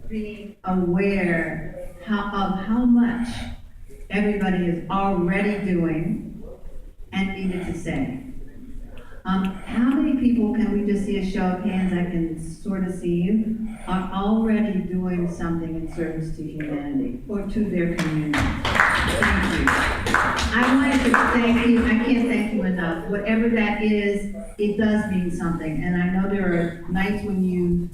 being aware of how much everybody is already doing and needed to say. How many people, can we just see a show of hands, I can sort of see you, are already doing something in service to humanity or to their community? Thank you. I wanted to thank you, I can't thank you enough. Whatever that is, it does mean something. And I know there are nights when you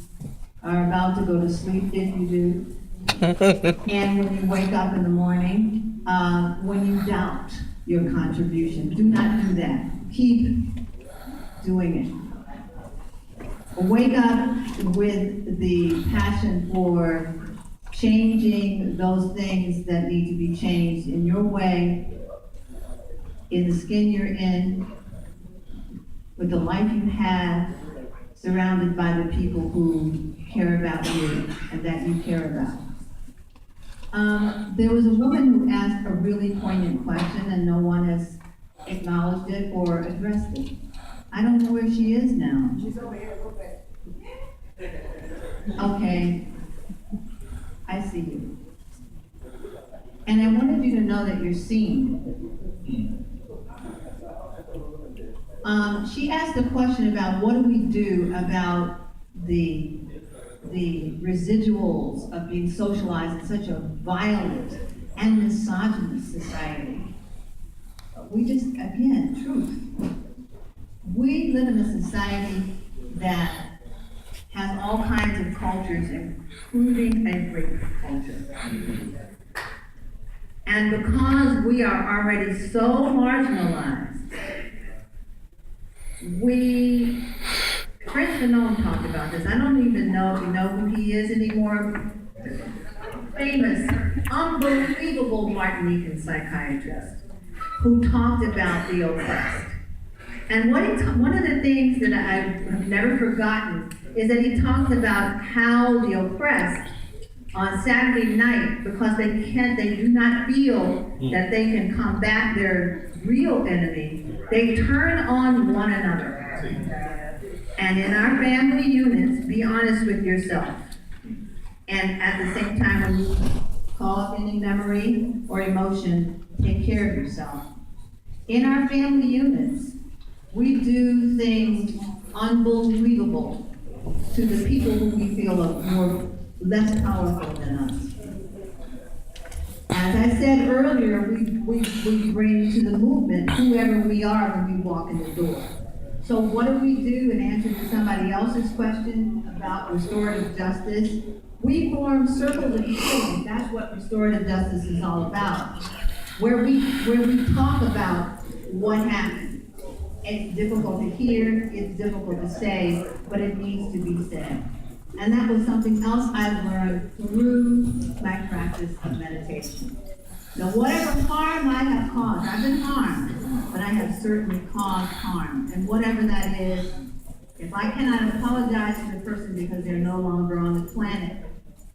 are about to go to sleep, if you do, and when you wake up in the morning, when you doubt your contribution. Do not do that. Keep doing it. Wake up with the passion for changing those things that need to be changed in your way, in the skin you're in, with the life you have, surrounded by the people who care about you and that you care about. There was a woman who asked a really poignant question and no one has acknowledged it or addressed it. I don't know where she is now. She's over here a little bit. Okay, I see you. And I wanted you to know that you're seen. She asked a question about what do we do about the residuals of being socialized in such a violent and misogynist society. We just, again, truth. We live in a society that has all kinds of cultures, including a rape culture. And because we are already so marginalized, Chris Fanon talked about this. I don't even know if you know who he is anymore. Famous, unbelievable Martinican psychiatrist who talked about the oppressed. And one of the things that I've never forgotten is that he talked about how the oppressed on Saturday night, because they do not feel that they can combat their real enemy, they turn on one another. And in our family units, be honest with yourself. And at the same time, when you call up any memory or emotion, take care of yourself. In our family units, we do things unbelievable to the people who we feel are less powerful than us. As I said earlier, we bring to the movement whoever we are when we walk in the door. So what do we do in answer to somebody else's question about restorative justice? We form circles of healing. That's what restorative justice is all about. Where we talk about what happened. It's difficult to hear, it's difficult to say, but it needs to be said. And that was something else I learned through my practice of meditation. Now, whatever harm I have caused, I've been harmed, but I have certainly caused harm. And whatever that is, if I cannot apologize to the person because they're no longer on the planet,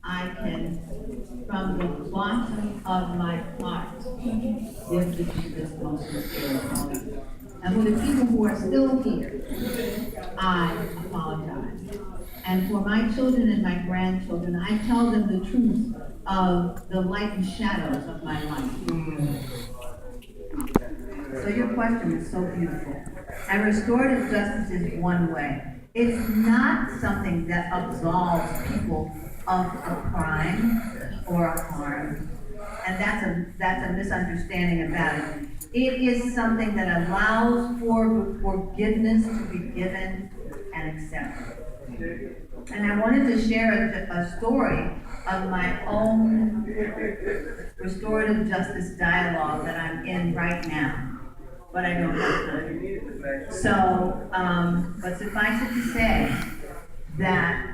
I can, from the bottom of my heart, give this most sincere apology. And for the people who are still here, I apologize. And for my children and my grandchildren, I tell them the truth of the light and shadows of my life. So your question is so beautiful. And restorative justice is one way. It's not something that absolves people of a crime or a harm. And that's a misunderstanding about it. It is something that allows for forgiveness to be given and accepted. And I wanted to share a story of my own restorative justice dialogue that I'm in right now, but I don't have time. So, but suffice it to say that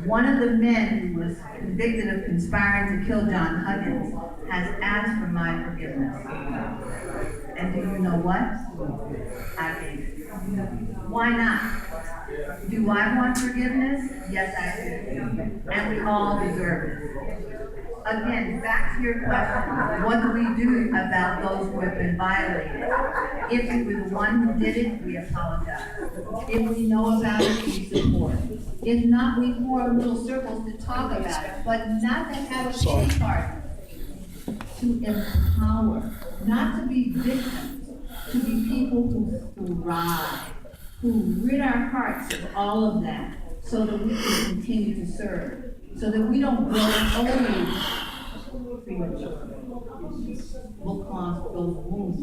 one of the men who was convicted of conspiring to kill John Huggins has asked for my forgiveness. And do you know what? I gave it. Why not? Do I want forgiveness? Yes, I do. And we all deserve it. again, back to your question, what do we do about those who have been violated? If we were the one who did it, we apologize. If we know about it, we support. If not, we form little circles to talk about it, but not to have a pity party. To empower, not to be victims, to be people who thrive, who rid our hearts of all of that, so that we can continue to serve, so that we don't grow old prematurely. Because those wounds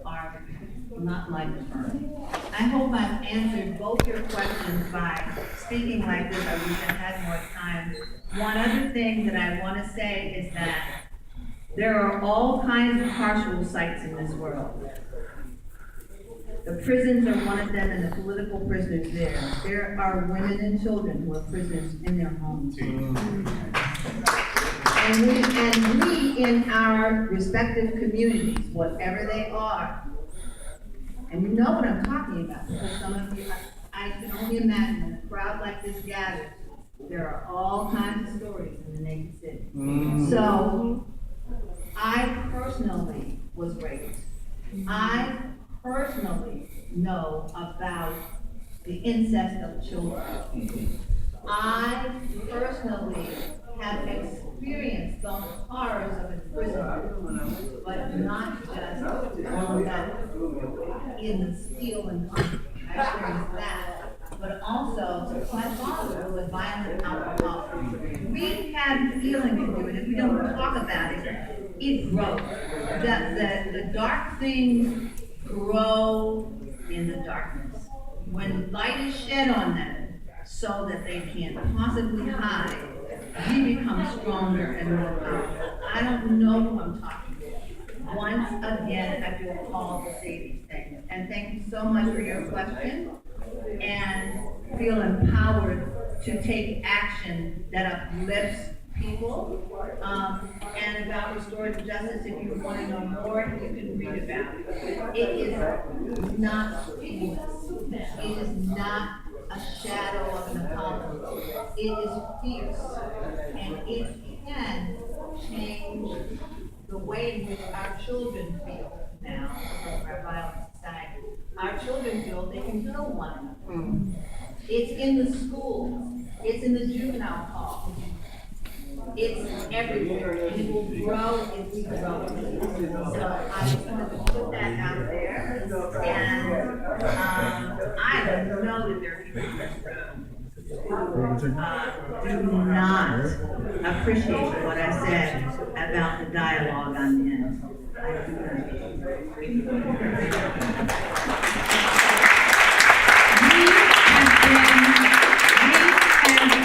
are not life-affirming. I hope I've answered both your questions by speaking like this. I wish I had more time. One other thing that I want to say is that there are all kinds of carceral sites in this world. The prisons are one of them, and the political prisoners there. There are women and children who are prisoners in their homes. And we in our respective communities, whatever they are, and you know what I'm talking about, because some of you, I can only imagine when a crowd like this gathers, there are all kinds of stories in the naked city. So, I personally was raped. I personally know about the incest of children. I personally have experienced the horrors of imprisonment, but not just all that in the steel and concrete. I experienced that. But also, my father was a violent alcoholic. We had feeling into it. If we don't talk about it, it grows. The dark things grow in the darkness. When light is shed on them, so that they can't possibly hide, we become stronger and more powerful. I don't know who I'm talking to. Once again, I feel called to say these things. And thank you so much for your question. And feel empowered to take action that uplifts people. And about restorative justice, if you want to know more, you can read about it. It is not painless. It is not a shadow of an apocalypse. It is fierce. And it can change the way in which our children feel now because of our violent society. Our children feel they can kill one another. It's in the schools. It's in the juvenile hall. It's everywhere. And it will grow if we grow. So I just wanted to put that out there. And I don't know that there are people in this room who do not appreciate what I said about the dialogue on the end. I do not.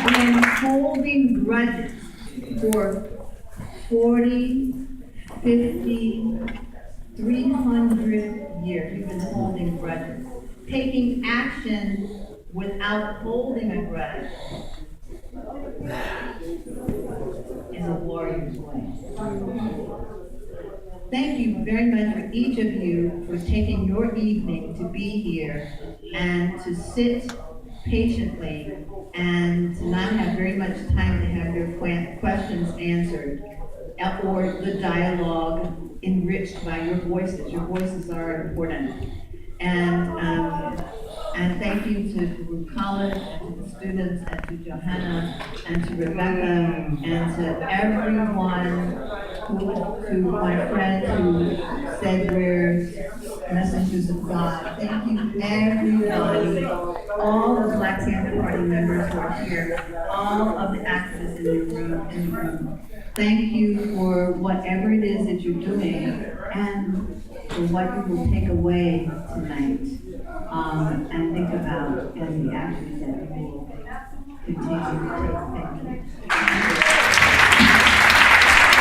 We have been holding grudges for 40, 50, 300 years. We've been holding grudges. Taking action without holding a grudge is a warrior's way. Thank you very much for each of you for taking your evening to be here and to sit patiently and to not have very much time to have your questions answered or the dialogue enriched by your voices. Your voices are important. And thank you to college, and to the students, and to Johanna, and to Rebecca, and to everyone who my friend who said we're messengers of God. Thank you, everybody, all the Black Panther Party members who are here, all of the activists in the room. Thank you for whatever it is that you're doing, and for what you will take away tonight, and think about, and the actions that you will continue to take.